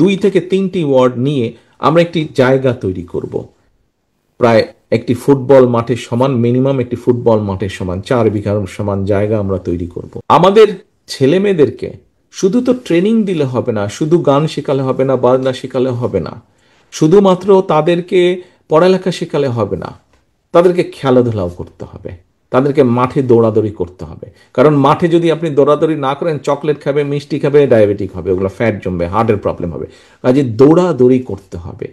2 থেকে 3টি ওয়ার্ড নিয়ে আমরা একটি জায়গা তৈরি করব। প্রায় একটি ফুটবল মাঠের সমান, মিনিমাম একটি ফুটবল মাঠের সমান 4 বিঘার সমান জায়গা আমরা তৈরি করব। আমাদের ছেলে মেয়েদেরকে শুধু তো ট্রেনিং দিলে হবে না, শুধু গান শেখালে হবে না, বাজনা শেখালে হবে না, শুধুমাত্র তাদেরকে পড়ালেখা শেখালে হবে না, তাদেরকে খেলাধুলাও করতে হবে, তাদেরকে মাঠে দৌড়াদৌড়ি করতে হবে। কারণ মাঠে যদি আপনি দৌড়াদৌড়ি না করেন, চকলেট খাবে, মিষ্টি খাবে, ডায়াবেটিক হবে, ওগুলো ফ্যাট জমবে, হার্টের প্রবলেম হবে। কাজে দৌড়াদৌড়ি করতে হবে।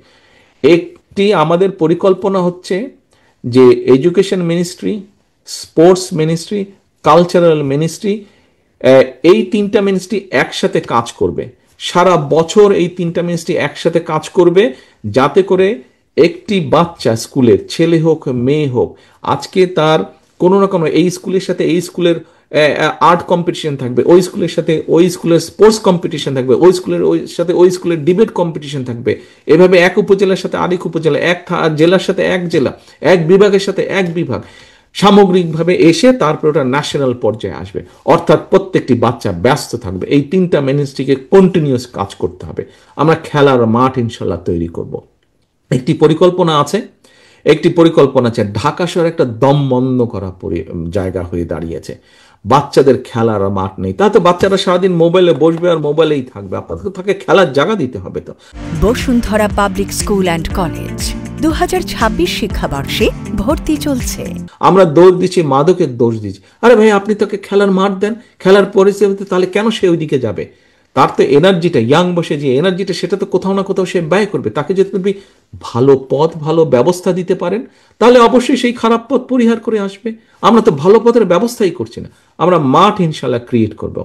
একটি আমাদের পরিকল্পনা হচ্ছে যে education ministry, sports ministry, cultural ministry, এই 3টা মিনিস্ট্রি একসাথে কাজ করবে। সারা বছর এই 3টা মিনিস্ট্রি একসাথে কাজ করবে, যাতে করে একটি বাচ্চা, স্কুলের ছেলে হোক মেয়ে হোক, আজকে তার কোনো না কোনো এই স্কুলের সাথে এই স্কুলের আর্ট কম্পিটিশন থাকবে, ওই স্কুলের সাথে ওই স্কুলের স্পোর্টস কম্পিটিশন থাকবে, ওই স্কুলের সাথে ওই স্কুলের ডিবেট কম্পিটিশন থাকবে। এভাবে এক উপজেলার সাথে আরেক উপজেলা, এক জেলার সাথে এক জেলা, এক বিভাগের সাথে এক বিভাগ, সামগ্রিকভাবে এসে তারপর ওটা ন্যাশনাল পর্যায়ে আসবে। অর্থাৎ প্রত্যেকটি বাচ্চা ব্যস্ত থাকবে। এই 3টা মিনিস্ট্রিকে কন্টিনিউয়াস কাজ করতে হবে। আমরা খেলার মাঠ ইনশাল্লাহ তৈরি করব। একটি পরিকল্পনা আছে ঢাকা শহর একটা দম বন্ধ করা জায়গা হয়ে দাঁড়িয়েছে। বাচ্চাদের খেলার মাঠ নেই, তাতে বাচ্চারা সারাদিন মোবাইলে বসবে আর মোবাইলেই থাকবে। আপনাদের তাকে খেলার জায়গা দিতে হবে। তো Bashundhara public school and college 2026 শিক্ষাবর্ষে ভর্তি চলছে। আমরা দোষ দিচ্ছি, মাদকের দোষ দিচ্ছি। আরে ভাই, আপনি তাকে খেলার মাঠ দেন, খেলার পরিস্থিতিতে, তাহলে কেন সে ওইদিকে যাবে? তার তো এনার্জিটা, ইয়াং বসে যে এনার্জিটা, সেটা তো কোথাও না কোথাও সে ব্যয় করবে। তাকে যদি আপনি ভালো পথ, ভালো ব্যবস্থা দিতে পারেন, তাহলে অবশ্যই সেই খারাপ পথ পরিহার করে আসবে। আমরা তো ভালো পথের ব্যবস্থাই করছি না। আমরা মাঠ ইনশাল্লাহ ক্রিয়েট করব।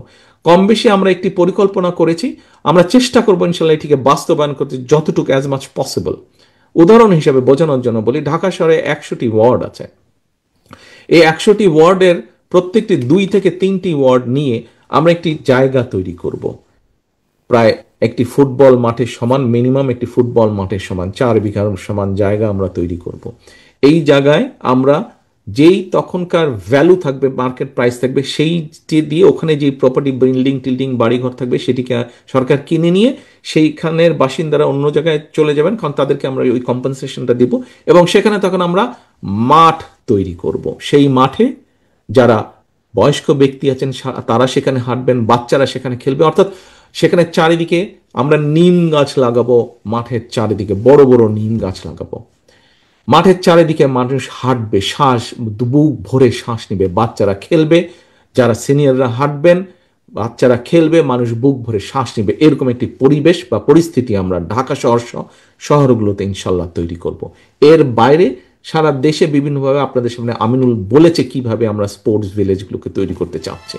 কম বেশি আমরা একটি পরিকল্পনা করেছি, আমরা চেষ্টা করবো ইনশাল্লাহ এটিকে বাস্তবায়ন করতে যতটুকু, অ্যাজ মাচ পসিবল। উদাহরণ হিসাবে বোঝানোর জন্য বলি, ঢাকা শহরে 100টি ওয়ার্ড আছে। এই 100টি ওয়ার্ডের প্রত্যেকটি 2 থেকে 3টি ওয়ার্ড নিয়ে আমরা একটি জায়গা তৈরি করব। প্রায় একটি ফুটবল মাঠের সমান, মিনিমাম একটি ফুটবল মাঠের সমান 4 বিঘার সমান জায়গা আমরা তৈরি করব। এই জায়গায় আমরা যেই তখনকার ভ্যালু থাকবে, মার্কেট প্রাইস থাকবে, সেইটি দিয়ে ওখানে যে প্রপার্টি, বিল্ডিং টিল্ডিং, বাড়িঘর থাকবে, সেটিকে সরকার কিনে নিয়ে সেইখানের বাসিন্দারা অন্য জায়গায় চলে যাবেন, কারণ তাদেরকে আমরা ওই কম্পেনসেশনটা দিব। এবং সেখানে তখন আমরা মাঠ তৈরি করব। সেই মাঠে যারা বয়স্ক ব্যক্তি আছেন তারা সেখানে হাঁটবেন, বাচ্চারা সেখানে খেলবে। অর্থাৎ সেখানে চারিদিকে আমরা নিম গাছ লাগাবো, মাঠের চারিদিকে বড় বড় নিম গাছ লাগাবো। মাঠের চারিদিকে মানুষ হাঁটবে, বুক ভরে শ্বাস নিবে, বাচ্চারা খেলবে, যারা সিনিয়ররা হাঁটবেন, বাচ্চারা খেলবে, মানুষ বুক ভরে শ্বাস নিবে। এরকম একটি পরিবেশ বা পরিস্থিতি আমরা ঢাকা শহরগুলোতে ইনশাল্লাহ তৈরি করব। এর বাইরে সারা দেশে বিভিন্নভাবে আপনাদের সামনে আমিনুল বলেছে কিভাবে আমরা স্পোর্টস ভিলেজগুলোকে তৈরি করতে চাচ্ছি।